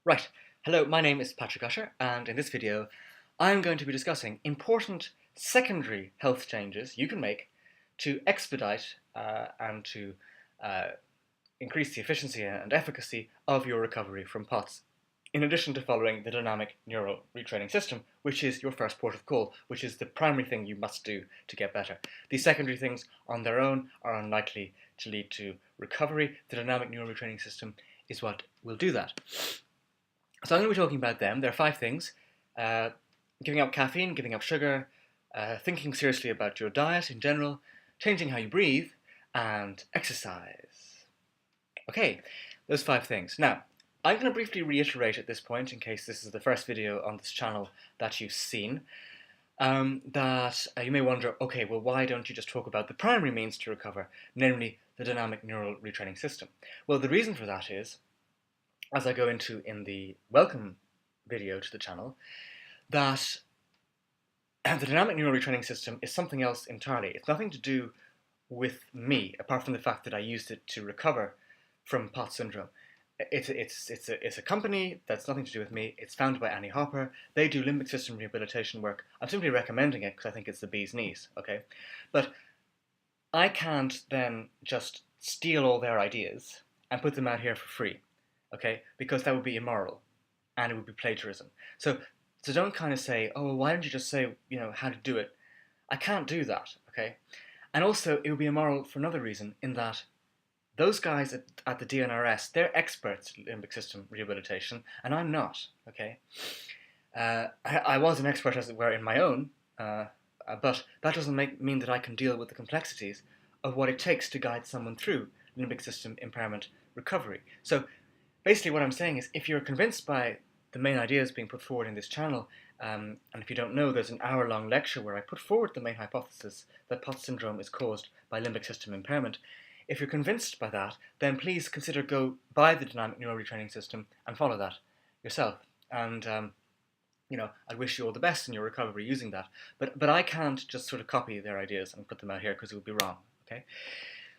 Right, hello, my name is Patrick Usher, and in this video I'm going to be discussing important secondary health changes you can make to expedite and to uh, increase the efficiency and efficacy of your recovery from POTS, in addition to following the dynamic neural retraining system, which is your first port of call, which is the primary thing you must do to get better. These secondary things on their own are unlikely to lead to recovery. The dynamic neural retraining system is what will do that. So I'm going to be talking about them. There are 5 things. Uh, Giving up caffeine, giving up sugar, thinking seriously about your diet in general, changing how you breathe, and exercise. Okay, those 5 things. Now, I'm going to briefly reiterate at this point, in case this is the first video on this channel that you've seen, that you may wonder, okay, well, why don't you just talk about the primary means to recover, namely the dynamic neural retraining system? Well, the reason for that is, as I go into in the welcome video to the channel, that the dynamic neural retraining system is something else entirely. It's nothing to do with me, apart from the fact that I used it to recover from POTS syndrome. It's a company that's nothing to do with me. It's founded by Annie Hopper. They do limbic system rehabilitation work. I'm simply recommending it because I think it's the bee's knees, okay? But I can't then just steal all their ideas and put them out here for free, okay? Because that would be immoral and it would be plagiarism. So don't kind of say, oh, why don't you just say, how to do it? I can't do that, okay? And also, it would be immoral for another reason, in that those guys at the DNRS, they're experts in limbic system rehabilitation, and I'm not, okay? I was an expert, as it were, in my own, but that doesn't mean that I can deal with the complexities of what it takes to guide someone through limbic system impairment recovery. So basically what I'm saying is, if you're convinced by the main ideas being put forward in this channel, and if you don't know, there's an hour-long lecture where I put forward the main hypothesis that POTS syndrome is caused by limbic system impairment. If you're convinced by that, then please consider go buy the dynamic neural retraining system and follow that yourself. And I wish you all the best in your recovery using that. But I can't just sort of copy their ideas and put them out here because it would be wrong. Okay.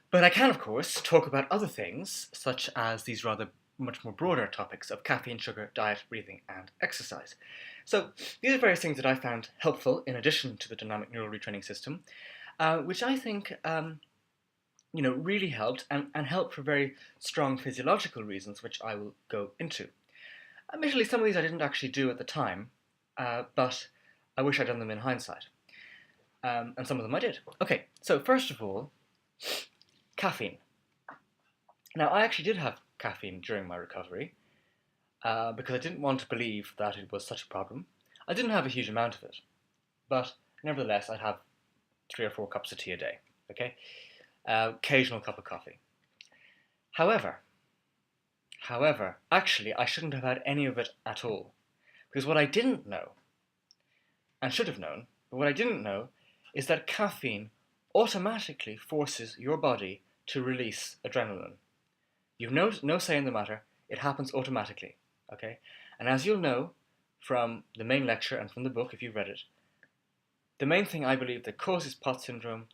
But I can, of course, talk about other things, such as these rather much more broader topics of caffeine, sugar, diet, breathing, and exercise. So these are various things that I found helpful in addition to the dynamic neural retraining system, which I think really helped and helped for very strong physiological reasons, which I will go into. Admittedly, some of these I didn't actually do at the time, but I wish I'd done them in hindsight. And some of them I did. Okay, so first of all, caffeine. Now, I actually did have caffeine during my recovery because I didn't want to believe that it was such a problem. I didn't have a huge amount of it, but nevertheless, I'd have 3 or 4 cups of tea a day, okay? Occasional cup of coffee. However, actually, I shouldn't have had any of it at all, because what I didn't know, and should have known, but what I didn't know, is that caffeine automatically forces your body to release adrenaline. You've no say in the matter, it happens automatically, okay? And as you'll know from the main lecture and from the book, if you've read it, the main thing I believe that causes POTS syndrome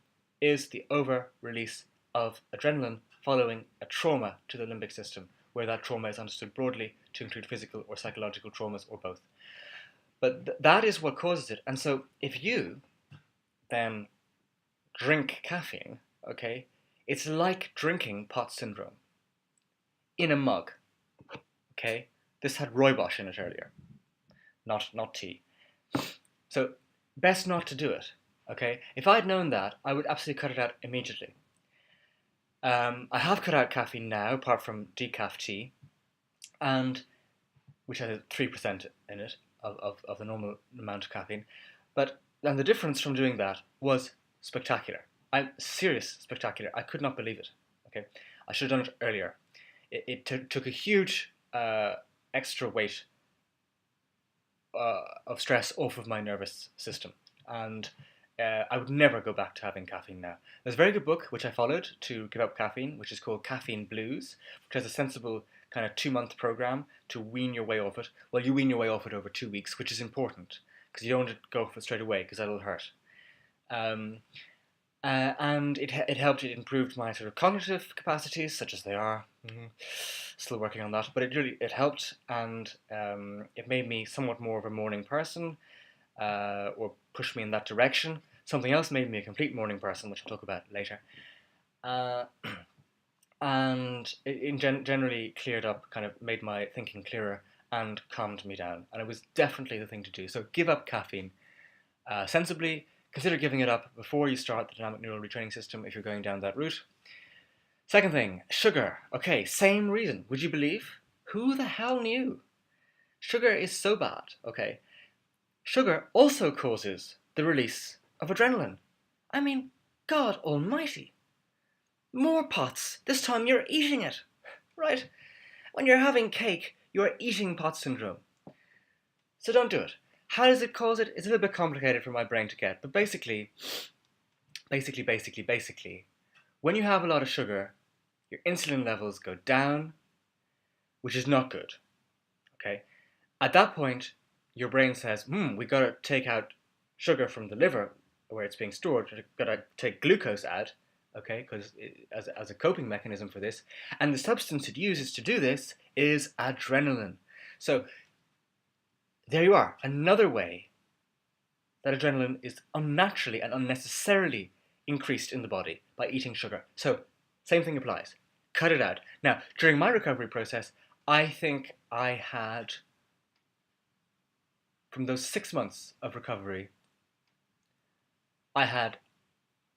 is the over-release of adrenaline following a trauma to the limbic system, where that trauma is understood broadly to include physical or psychological traumas or both. But that is what causes it. And so if you then drink caffeine, okay, it's like drinking POTS syndrome in a mug, okay? This had rooibos in it earlier, not tea. So best not to do it, okay? If I'd known that, I would absolutely cut it out immediately. I have cut out caffeine now, apart from decaf tea, and which has 3% in it of the normal amount of caffeine. And the difference from doing that was spectacular. Serious spectacular. I could not believe it. Okay, I should have done it earlier. It took a huge extra weight of stress off of my nervous system, and I would never go back to having caffeine now. There's a very good book which I followed to give up caffeine, which is called Caffeine Blues, which has a sensible kind of 2-month program to wean your way off it. Well, you wean your way off it over 2 weeks, which is important because you don't want to go for it straight away because that'll hurt. and it helped. It improved my sort of cognitive capacities, such as they are. Still working on that, but it helped, and it made me somewhat more of a morning person, or pushed me in that direction. Something else made me a complete morning person, which I'll talk about later. Uh, and generally cleared up, kind of made my thinking clearer and calmed me down. And it was definitely the thing to do. So give up caffeine sensibly. Consider giving it up before you start the dynamic neural retraining system if you're going down that route. Second thing, sugar. Okay, same reason. Would you believe? Who the hell knew? Sugar is so bad, okay? Sugar also causes the release of adrenaline. I mean, God almighty. More pots. This time you're eating it, right? When you're having cake, you're eating pot syndrome. So don't do it. How does it cause it? It's a little bit complicated for my brain to get, but basically, when you have a lot of sugar, your insulin levels go down, which is not good, okay? At that point, your brain says, we gotta take out sugar from the liver where it's being stored, we gotta take glucose out, okay, because as a coping mechanism for this, and the substance it uses to do this is adrenaline. So there you are, another way that adrenaline is unnaturally and unnecessarily increased in the body by eating sugar. So same thing applies. Cut it out. Now, during my recovery process, I think I had, from those 6 months of recovery, I had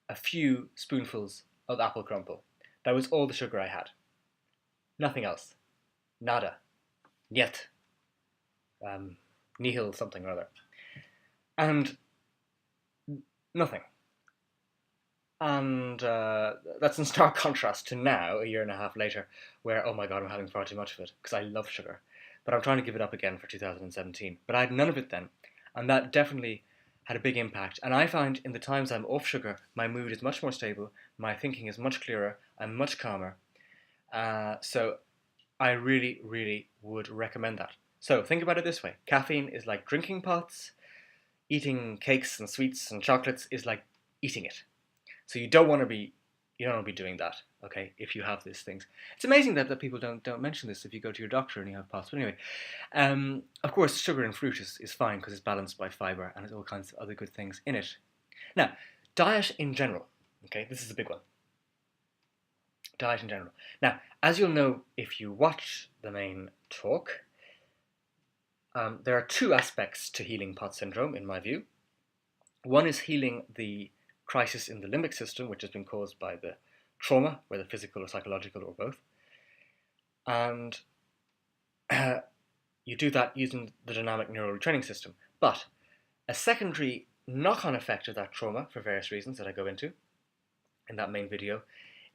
a few spoonfuls of apple crumble. That was all the sugar I had. Nothing else. Nada. Yet. Nihil something or other. And nothing. And that's in stark contrast to now, a year and a half later, where, oh my God, I'm having far too much of it, because I love sugar. But I'm trying to give it up again for 2017. But I had none of it then. And that definitely had a big impact. And I find in the times I'm off sugar, my mood is much more stable, my thinking is much clearer, I'm much calmer. So I really, really would recommend that. So think about it this way. Caffeine is like drinking pots. Eating cakes and sweets and chocolates is like eating it. So you don't want to be doing that, okay, if you have these things. It's amazing that people don't mention this if you go to your doctor and you have POTS. But anyway, of course, sugar in fruit is fine because it's balanced by fibre and there's all kinds of other good things in it. Now, diet in general, okay, this is a big one. Diet in general. Now, as you'll know if you watch the main talk, there are two aspects to healing POTS syndrome, in my view. One is healing the crisis in the limbic system, which has been caused by the trauma, whether physical or psychological or both. And you do that using the dynamic neural retraining system. But a secondary knock-on effect of that trauma, for various reasons that I go into in that main video,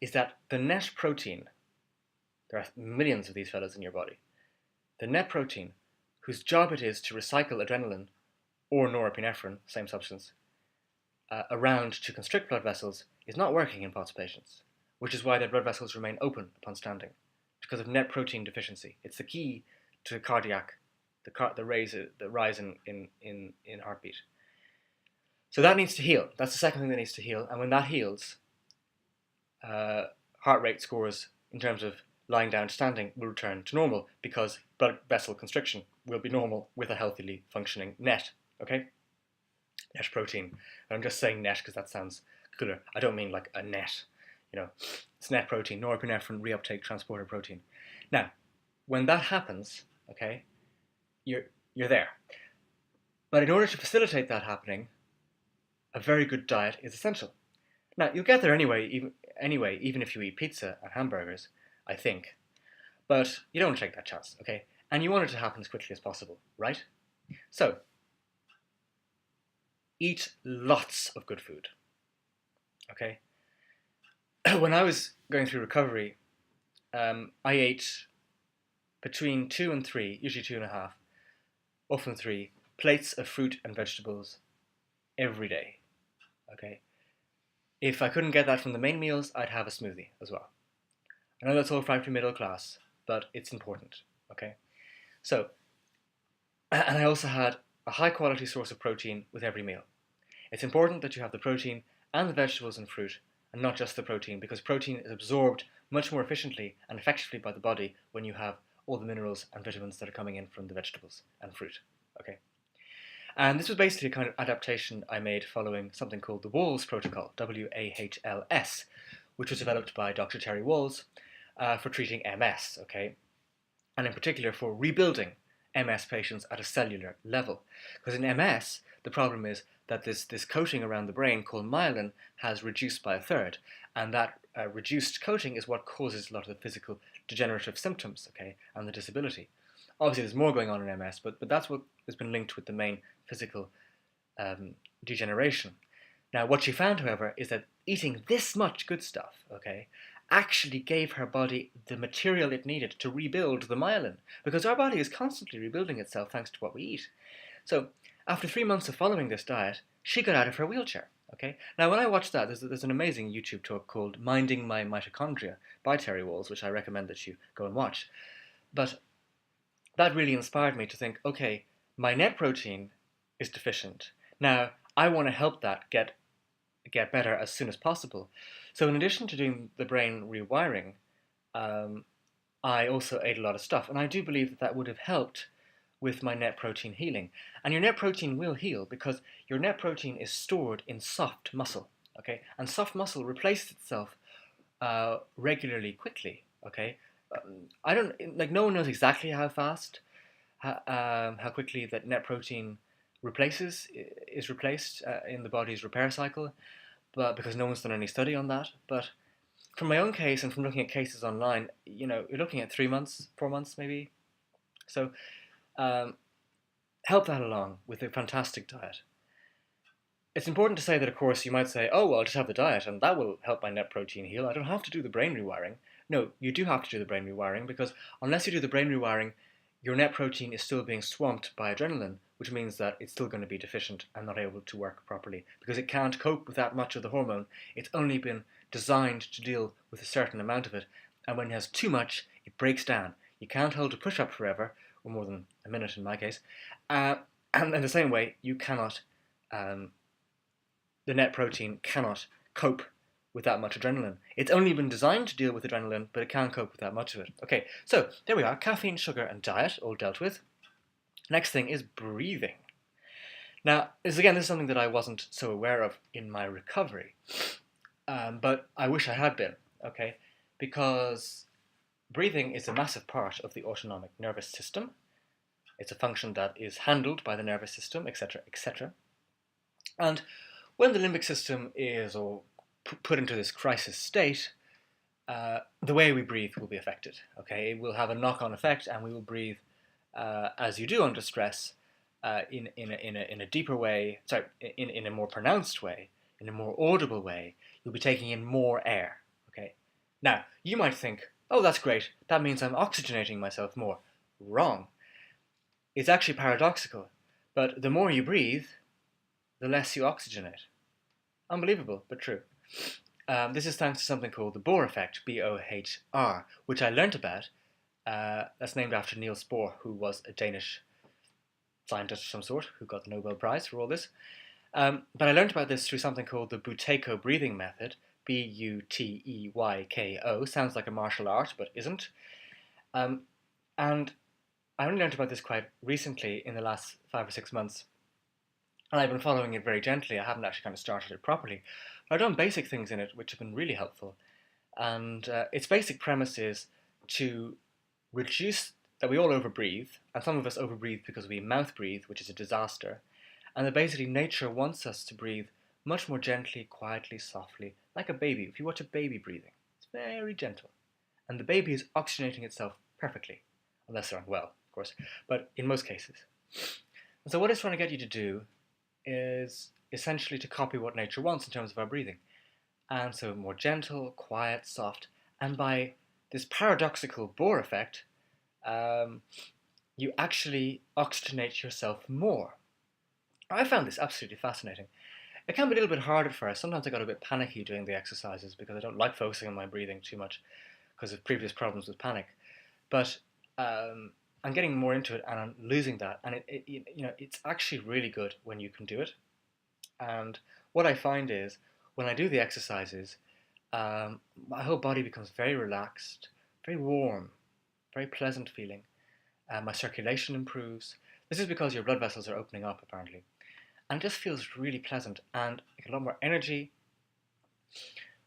is that the net protein, there are millions of these fellows in your body, the net protein, whose job it is to recycle adrenaline or norepinephrine, same substance, around to constrict blood vessels, is not working in POTS patients, which is why their blood vessels remain open upon standing, because of net protein deficiency. It's the key to cardiac, the rise in heartbeat. So that needs to heal. That's the second thing that needs to heal. And when that heals, heart rate scores in terms of lying down standing will return to normal because blood vessel constriction will be normal with a healthily functioning net. Okay? Net protein. And I'm just saying net because that sounds cooler. I don't mean like a net. It's net protein, norepinephrine reuptake transporter protein. Now, when that happens, okay, you're there. But in order to facilitate that happening, a very good diet is essential. Now, you'll get there anyway, even if you eat pizza and hamburgers, I think. But you don't want to take that chance, okay? And you want it to happen as quickly as possible, right? So, eat lots of good food, okay? When I was going through recovery, I ate between 2 and 3, usually 2.5, often 3, plates of fruit and vegetables every day, okay? If I couldn't get that from the main meals, I'd have a smoothie as well. I know that's all frightfully middle class, but it's important, okay? So, and I also had a high quality source of protein with every meal. It's important that you have the protein and the vegetables and fruit, and not just the protein, because protein is absorbed much more efficiently and effectively by the body when you have all the minerals and vitamins that are coming in from the vegetables and fruit. Okay. And this was basically a kind of adaptation I made following something called the Walls Protocol, WAHLS, which was developed by Dr. Terry Walls for treating MS, okay? And in particular for rebuilding MS patients at a cellular level. Because in MS, the problem is that this coating around the brain called myelin has reduced by a third, and that reduced coating is what causes a lot of the physical degenerative symptoms, okay, and the disability. Obviously, there's more going on in MS, but that's what has been linked with the main physical degeneration. Now, what she found, however, is that eating this much good stuff, okay, actually gave her body the material it needed to rebuild the myelin, because our body is constantly rebuilding itself thanks to what we eat. So, after 3 months of following this diet, she got out of her wheelchair. Okay. Now, when I watched that, there's an amazing YouTube talk called "Minding My Mitochondria" by Terry Walls, which I recommend that you go and watch. But that really inspired me to think, okay, my net protein is deficient. Now, I want to help that get better as soon as possible. So in addition to doing the brain rewiring, I also ate a lot of stuff. And I do believe that that would have helped with my net protein healing. And your net protein will heal because your net protein is stored in soft muscle. Okay? And soft muscle replaces itself regularly, quickly. Okay? I don't, like, no one knows exactly how fast, how quickly that net protein is replaced in the body's repair cycle, but because no one's done any study on that. But from my own case and from looking at cases online, you're looking at 3 months, 4 months maybe. So help that along with a fantastic diet. It's important to say that, of course, you might say, oh, well, I'll just have the diet and that will help my net protein heal. I don't have to do the brain rewiring. No, you do have to do the brain rewiring because unless you do the brain rewiring, your net protein is still being swamped by adrenaline, which means that it's still going to be deficient and not able to work properly because it can't cope with that much of the hormone. It's only been designed to deal with a certain amount of it, and when it has too much, it breaks down. You can't hold a push-up forever, or more than a minute in my case, and in the same way, you cannot, the net protein cannot cope with that much adrenaline. It's only been designed to deal with adrenaline, but it can't cope with that much of it. Okay, so there we are, caffeine, sugar, and diet all dealt with. Next thing is breathing. Now, this is something that I wasn't so aware of in my recovery, but I wish I had been, okay, because breathing is a massive part of the autonomic nervous system. It's a function that is handled by the nervous system, etc., etc. And when the limbic system is put into this crisis state, the way we breathe will be affected. Okay, it will have a knock-on effect, and we will breathe as you do under stress in a deeper way. Sorry, in a more pronounced way, in a more audible way. You'll be taking in more air. Okay. Now you might think, oh, that's great. That means I'm oxygenating myself more. Wrong. It's actually paradoxical, but the more you breathe, the less you oxygenate. Unbelievable, but true. This is thanks to something called the Bohr effect, B-O-H-R, which I learnt about. That's named after Niels Bohr, who was a Danish scientist of some sort, who got the Nobel Prize for all this. But I learnt about this through something called the Buteyko breathing method, B-U-T-E-Y-K-O. Sounds like a martial art, but isn't. And I only learnt about this quite recently in the last 5 or 6 months. And I've been following it very gently. I haven't actually kind of started it properly. But I've done basic things in it which have been really helpful. And its basic premise is to reduce that we all overbreathe, and some of us overbreathe because we mouth breathe, which is a disaster. And that basically nature wants us to breathe much more gently, quietly, softly, like a baby. If you watch a baby breathing, it's very gentle. And the baby is oxygenating itself perfectly, unless they're unwell, of course, but in most cases. And so what it's trying to get you to do is essentially to copy what nature wants in terms of our breathing. And so more gentle, quiet, soft, and by this paradoxical Bohr effect, you actually oxygenate yourself more. I found this absolutely fascinating. It can be a little bit hard at first. Sometimes I got a bit panicky doing the exercises because I don't like focusing on my breathing too much because of previous problems with panic. But I'm getting more into it and I'm losing that. And it's actually really good when you can do it. And what I find is when I do the exercises, my whole body becomes very relaxed, very warm, very pleasant feeling. My circulation improves. This is because your blood vessels are opening up, apparently. And it just feels really pleasant, and I get a lot more energy,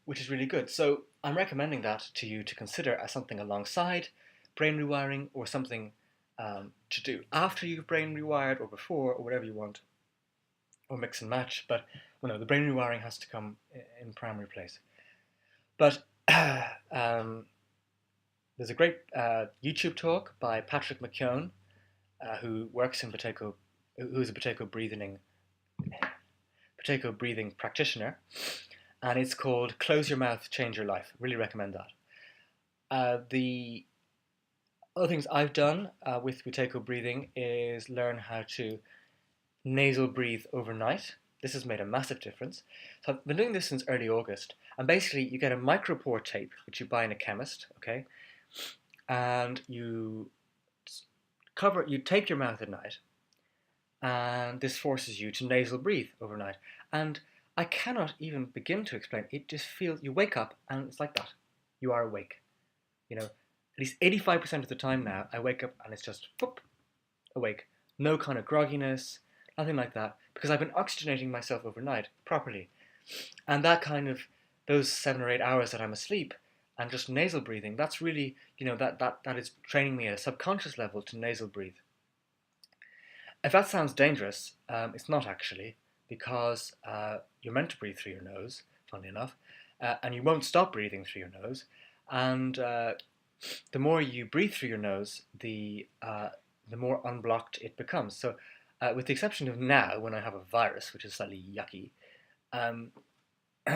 which is really good. So I'm recommending that to you to consider as something alongside brain rewiring, or something to do after you've brain rewired, or before, or whatever you want, or mix and match. But well, no, the brain rewiring has to come in primary place. But there's a great YouTube talk by Patrick McKeown, who works in Buteyko, who's a Buteyko breathing practitioner, and it's called "Close Your Mouth, Change Your Life." Really recommend that. The other things I've done with Buteyko breathing is learn how to nasal breathe overnight. This has made a massive difference. So I've been doing this since early August, and basically you get a micropore tape, which you buy in a chemist, okay, and you tape your mouth at night, and this forces you to nasal breathe overnight. And I cannot even begin to explain. It just feels, you wake up and it's like that. You are awake. You know, at least 85% of the time now, I wake up and it's just whoop, awake. No kind of grogginess, nothing like that, because I've been oxygenating myself overnight properly. And that kind of, those 7 or 8 hours that I'm asleep and just nasal breathing, that's really, that is training me at a subconscious level to nasal breathe. If that sounds dangerous, it's not actually, because you're meant to breathe through your nose, funnily enough, and you won't stop breathing through your nose. And the more you breathe through your nose, the more unblocked it becomes. So, with the exception of now, when I have a virus, which is slightly yucky,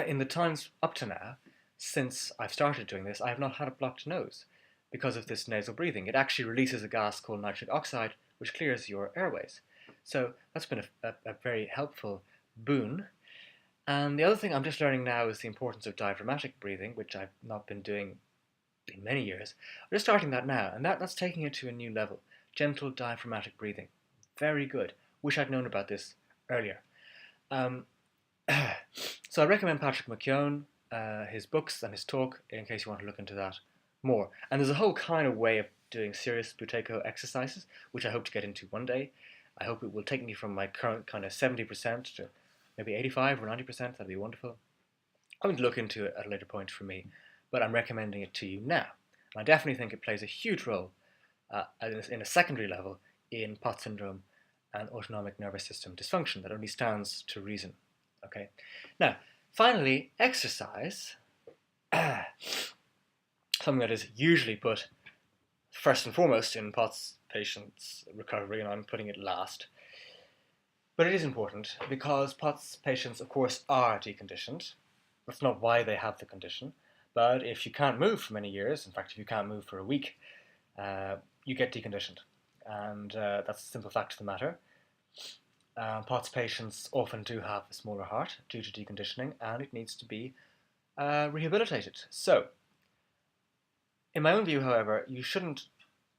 in the times up to now, since I've started doing this, I have not had a blocked nose because of this nasal breathing. It actually releases a gas called nitric oxide, which clears your airways. So that's been a very helpful boon. And the other thing I'm just learning now is the importance of diaphragmatic breathing, which I've not been doing in many years. I'm just starting that now, and that's taking it to a new level. Gentle diaphragmatic breathing. Very good. Wish I'd known about this earlier. So I recommend Patrick McKeown, his books and his talk, in case you want to look into that more. And there's a whole kind of way of doing serious Buteyko exercises, which I hope to get into one day. I hope it will take me from my current kind of 70% to maybe 85 or 90%. That'd be wonderful. I'm going to look into it at a later point for me, but I'm recommending it to you now. And I definitely think it plays a huge role in a secondary level in POTS syndrome and autonomic nervous system dysfunction. That only stands to reason. Okay. Now, finally, exercise. Something that is usually put first and foremost in POTS patients' recovery, and I'm putting it last. But it is important because POTS patients, of course, are deconditioned. That's not why they have the condition. But if you can't move for many years, in fact, if you can't move for a week, you get deconditioned. And that's a simple fact of the matter. POTS patients often do have a smaller heart due to deconditioning, and it needs to be rehabilitated. So, in my own view, however, you shouldn't,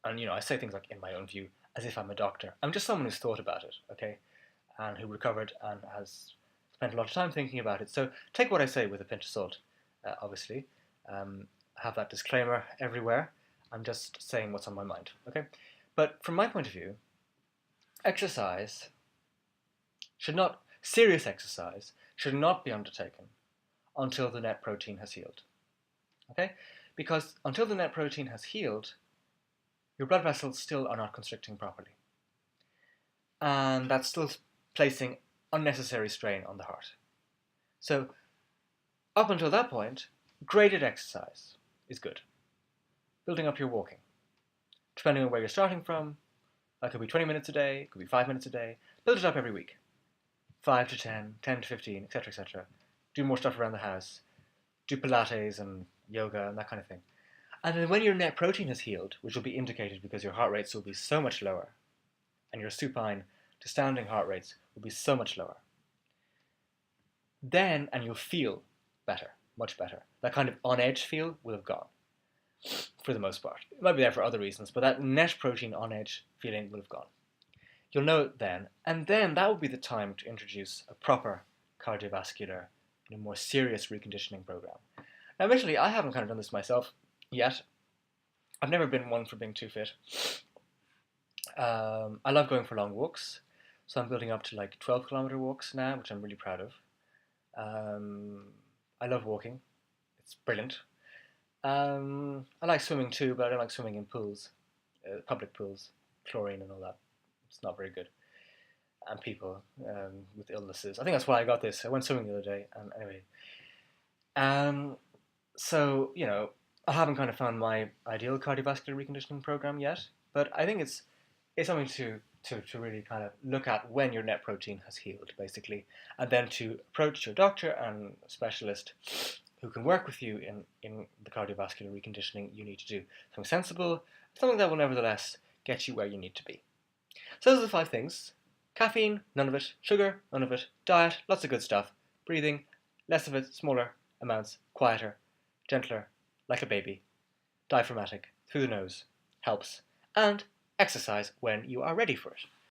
and I say things like in my own view as if I'm a doctor. I'm just someone who's thought about it, okay, and who recovered and has spent a lot of time thinking about it. So take what I say with a pinch of salt, obviously. Have that disclaimer everywhere. I'm just saying what's on my mind, okay? But from my point of view, serious exercise should not be undertaken until the net protein has healed, okay? Because until the net protein has healed, your blood vessels still are not constricting properly. And that's still placing unnecessary strain on the heart. So, up until that point, graded exercise is good. Building up your walking. Depending on where you're starting from, that could be 20 minutes a day, it could be 5 minutes a day. Build it up every week. 5 to 10, 10 to 15, etc., etc. Do more stuff around the house. Do Pilates and yoga and that kind of thing. And then when your net protein has healed, which will be indicated because your heart rates will be so much lower, and your supine to standing heart rates will be so much lower, then, and you'll feel better, much better. That kind of on-edge feel will have gone, for the most part. It might be there for other reasons, but that net protein on-edge feeling will have gone. You'll know it then, and then that will be the time to introduce a proper cardiovascular more serious reconditioning program. Now, admittedly, I haven't kind of done this myself yet. I've never been one for being too fit. I love going for long walks, so I'm building up to like 12-kilometer walks now, which I'm really proud of. I love walking. It's brilliant. I like swimming too, but I don't like swimming in pools, public pools, chlorine and all that. It's not very good. And people with illnesses. I think that's why I got this. I went swimming the other day, and anyway. So, I haven't kind of found my ideal cardiovascular reconditioning program yet, but I think it's something to really kind of look at when your net protein has healed, basically, and then to approach your doctor and specialist who can work with you in the cardiovascular reconditioning you need to do. Something sensible, something that will nevertheless get you where you need to be. So those are the 5 things. Caffeine, none of it. Sugar, none of it. Diet, lots of good stuff. Breathing, less of it, smaller amounts, quieter, gentler, like a baby. Diaphragmatic, through the nose, helps. And exercise when you are ready for it.